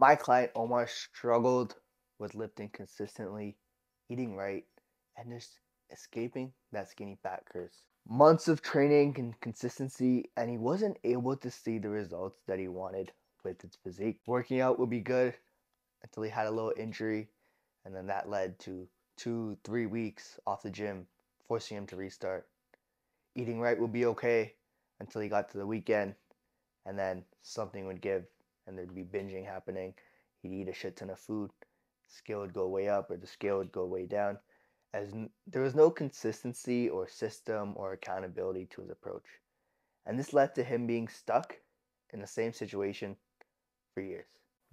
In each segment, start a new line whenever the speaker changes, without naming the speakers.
My client Omar struggled with lifting consistently, eating right, and just escaping that skinny fat curse. Months of training and consistency, and he wasn't able to see the results that he wanted with his physique. Working out would be good until he had a little injury, and then that led to 2-3 weeks off the gym, forcing him to restart. Eating right would be okay until he got to the weekend, and then something would give, and there'd be binging happening. He'd eat a shit ton of food, scale would go way up or the scale would go way down, as there was no consistency or system or accountability to his approach. And this led to him being stuck in the same situation for years.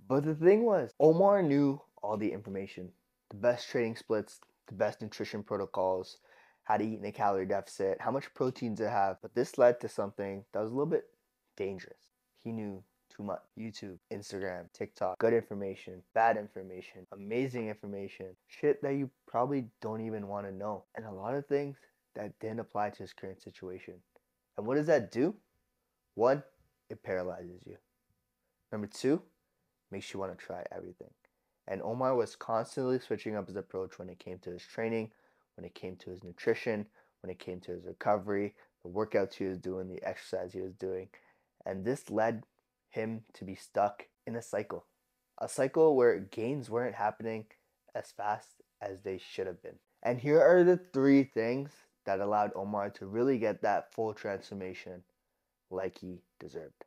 But the thing was, Omar knew all the information, the best training splits, the best nutrition protocols, how to eat in a calorie deficit, how much protein to have. But this led to something that was a little bit dangerous. He knew too much. YouTube, Instagram, TikTok, good information, bad information, amazing information, shit that you probably don't even want to know. And a lot of things that didn't apply to his current situation. And what does that do? One, it paralyzes you. Number two, makes you want to try everything. And Omar was constantly switching up his approach when it came to his training, when it came to his nutrition, when it came to his recovery, the workouts he was doing, the exercise he was doing. And this led him to be stuck in a cycle where gains weren't happening as fast as they should have been. And here are the 3 things that allowed Omar to really get that full transformation like he deserved.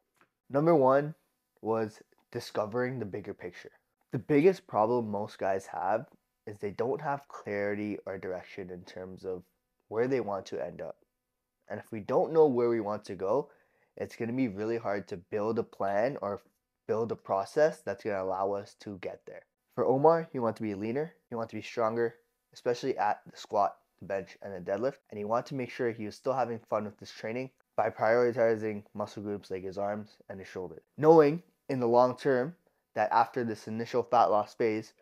Number 1 was discovering the bigger picture. The biggest problem most guys have is they don't have clarity or direction in terms of where they want to end up. And if we don't know where we want to go, it's going to be really hard to build a plan or build a process that's going to allow us to get there. For Omar, he wanted to be leaner, he wanted to be stronger, especially at the squat, the bench, and the deadlift. And he wanted to make sure he was still having fun with this training by prioritizing muscle groups like his arms and his shoulders. Knowing in the long term that after this initial fat loss phase,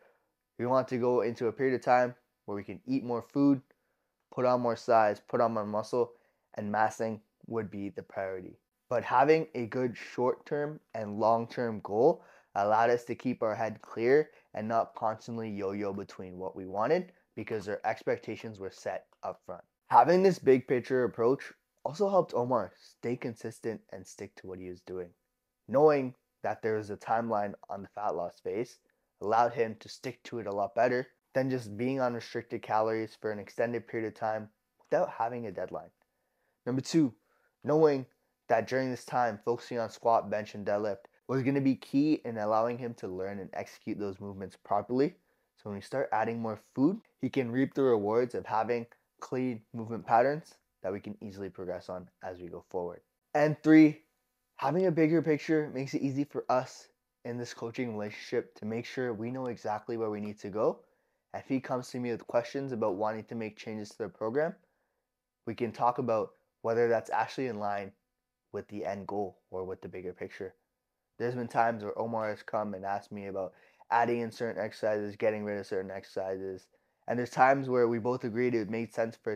we want to go into a period of time where we can eat more food, put on more size, put on more muscle, and massing would be the priority. But having a good short-term and long-term goal allowed us to keep our head clear and not constantly yo-yo between what we wanted because our expectations were set up front. Having this big picture approach also helped Omar stay consistent and stick to what he was doing. Knowing that there was a timeline on the fat loss phase allowed him to stick to it a lot better than just being on restricted calories for an extended period of time without having a deadline. Number 2, knowing that during this time, focusing on squat, bench, and deadlift was going to be key in allowing him to learn and execute those movements properly. So when we start adding more food, he can reap the rewards of having clean movement patterns that we can easily progress on as we go forward. And 3, having a bigger picture makes it easy for us in this coaching relationship to make sure we know exactly where we need to go. If he comes to me with questions about wanting to make changes to the program, we can talk about whether that's actually in line with the end goal or with the bigger picture. There's been times where Omar has come and asked me about adding in certain exercises, getting rid of certain exercises. And there's times where we both agreed it made sense for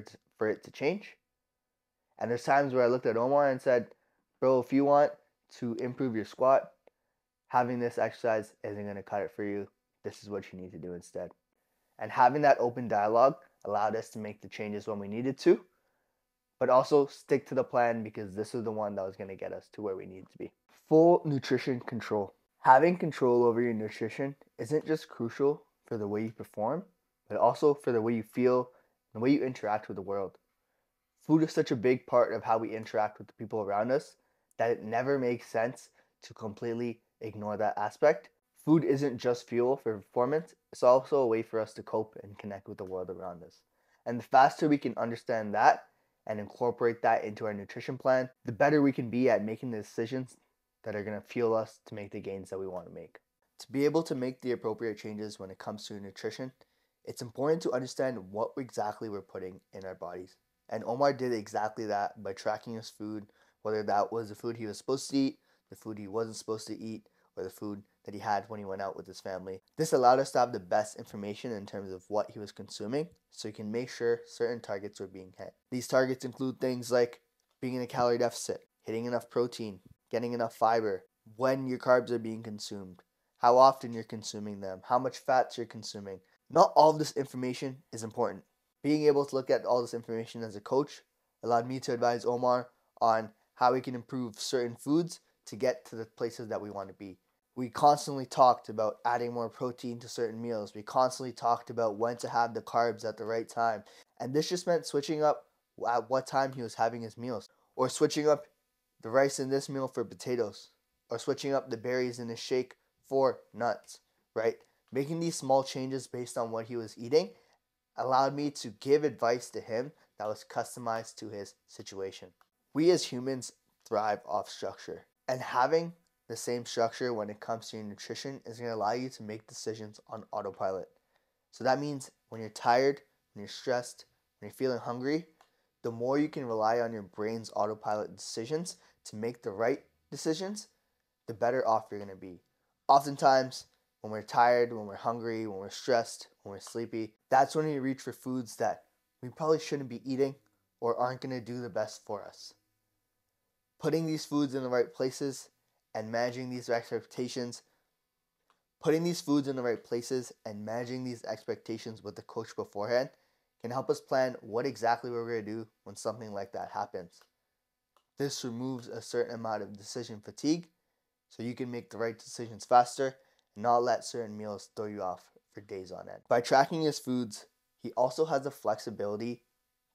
it to change. And there's times where I looked at Omar and said, bro, if you want to improve your squat, having this exercise isn't going to cut it for you. This is what you need to do instead. And having that open dialogue allowed us to make the changes when we needed to, but also stick to the plan because this is the one that was going to get us to where we needed to be. Full nutrition control. Having control over your nutrition isn't just crucial for the way you perform, but also for the way you feel and the way you interact with the world. Food is such a big part of how we interact with the people around us that it never makes sense to completely ignore that aspect. Food isn't just fuel for performance, it's also a way for us to cope and connect with the world around us. And the faster we can understand that and incorporate that into our nutrition plan, the better we can be at making the decisions that are going to fuel us to make the gains that we want to make. To be able to make the appropriate changes when it comes to nutrition, it's important to understand what exactly we're putting in our bodies. And Omar did exactly that by tracking his food, whether that was the food he was supposed to eat, the food he wasn't supposed to eat, or the food that he had when he went out with his family. This allowed us to have the best information in terms of what he was consuming, so he can make sure certain targets were being hit. These targets include things like being in a calorie deficit, hitting enough protein, getting enough fiber, when your carbs are being consumed, how often you're consuming them, how much fats you're consuming. Not all of this information is important. Being able to look at all this information as a coach allowed me to advise Omar on how we can improve certain foods to get to the places that we want to be. We constantly talked about adding more protein to certain meals. We constantly talked about when to have the carbs at the right time. And this just meant switching up at what time he was having his meals, or switching up the rice in this meal for potatoes, or switching up the berries in his shake for nuts, right? Making these small changes based on what he was eating allowed me to give advice to him that was customized to his situation. We as humans thrive off structure, and having the same structure when it comes to your nutrition is going to allow you to make decisions on autopilot. So that means when you're tired, when you're stressed, when you're feeling hungry, the more you can rely on your brain's autopilot decisions to make the right decisions, the better off you're going to be. Oftentimes, when we're tired, when we're hungry, when we're stressed, when we're sleepy, that's when we reach for foods that we probably shouldn't be eating or aren't going to do the best for us. Putting these foods in the right places and managing these expectations, putting these foods in the right places and managing these expectations with the coach beforehand can help us plan what exactly we're going to do when something like that happens. This removes a certain amount of decision fatigue so you can make the right decisions faster and not let certain meals throw you off for days on end. By tracking his foods, he also has the flexibility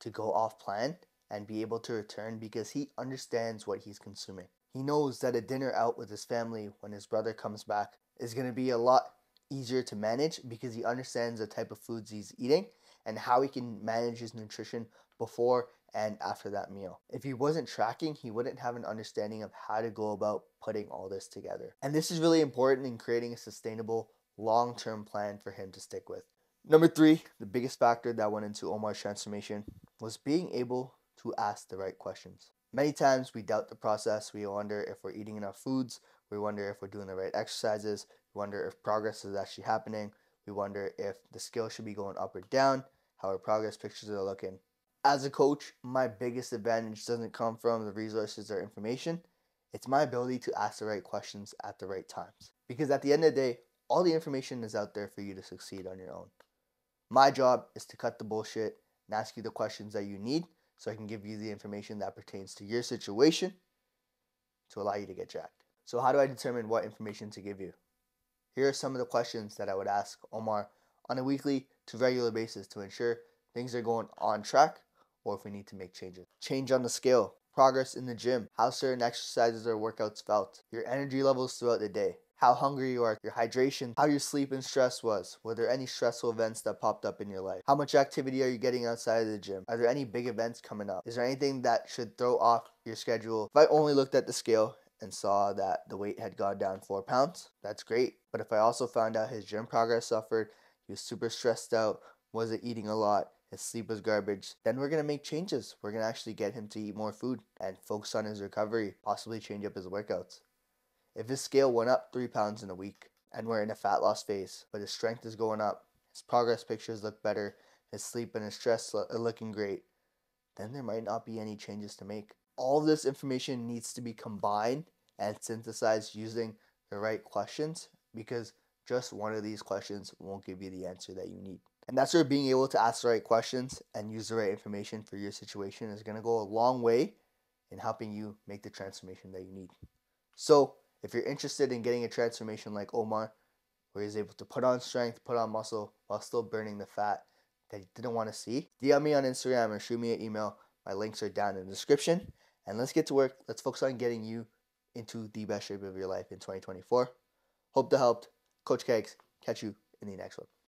to go off plan and be able to return because he understands what he's consuming. He knows that a dinner out with his family when his brother comes back is going to be a lot easier to manage because he understands the type of foods he's eating and how he can manage his nutrition before and after that meal. If he wasn't tracking, he wouldn't have an understanding of how to go about putting all this together. And this is really important in creating a sustainable long-term plan for him to stick with. Number 3, the biggest factor that went into Omar's transformation was being able to ask the right questions. Many times we doubt the process. We wonder if we're eating enough foods. We wonder if we're doing the right exercises. We wonder if progress is actually happening. We wonder if the scale should be going up or down, how our progress pictures are looking. As a coach, my biggest advantage doesn't come from the resources or information. It's my ability to ask the right questions at the right times. Because at the end of the day, all the information is out there for you to succeed on your own. My job is to cut the bullshit and ask you the questions that you need so I can give you the information that pertains to your situation to allow you to get jacked. So how do I determine what information to give you? Here are some of the questions that I would ask Omar on a weekly to regular basis to ensure things are going on track or if we need to make changes. Change on the scale, progress in the gym, how certain exercises or workouts felt, your energy levels throughout the day, how hungry you are, your hydration, how your sleep and stress was, were there any stressful events that popped up in your life, how much activity are you getting outside of the gym, are there any big events coming up, is there anything that should throw off your schedule. If I only looked at the scale and saw that the weight had gone down 4 pounds, that's great. But if I also found out his gym progress suffered, he was super stressed out, wasn't eating a lot, his sleep was garbage, then we're going to make changes. We're going to actually get him to eat more food and focus on his recovery, possibly change up his workouts. If his scale went up 3 pounds in a week and we're in a fat loss phase, but his strength is going up, his progress pictures look better, his sleep and his stress are looking great, then there might not be any changes to make. All of this information needs to be combined and synthesized using the right questions because just one of these questions won't give you the answer that you need. And that's where being able to ask the right questions and use the right information for your situation is going to go a long way in helping you make the transformation that you need. So if you're interested in getting a transformation like Omar, where he's able to put on strength, put on muscle, while still burning the fat that you didn't want to see, DM me on Instagram or shoot me an email. My links are down in the description. And let's get to work. Let's focus on getting you into the best shape of your life in 2024. Hope that helped. Coach Kegs, catch you in the next one.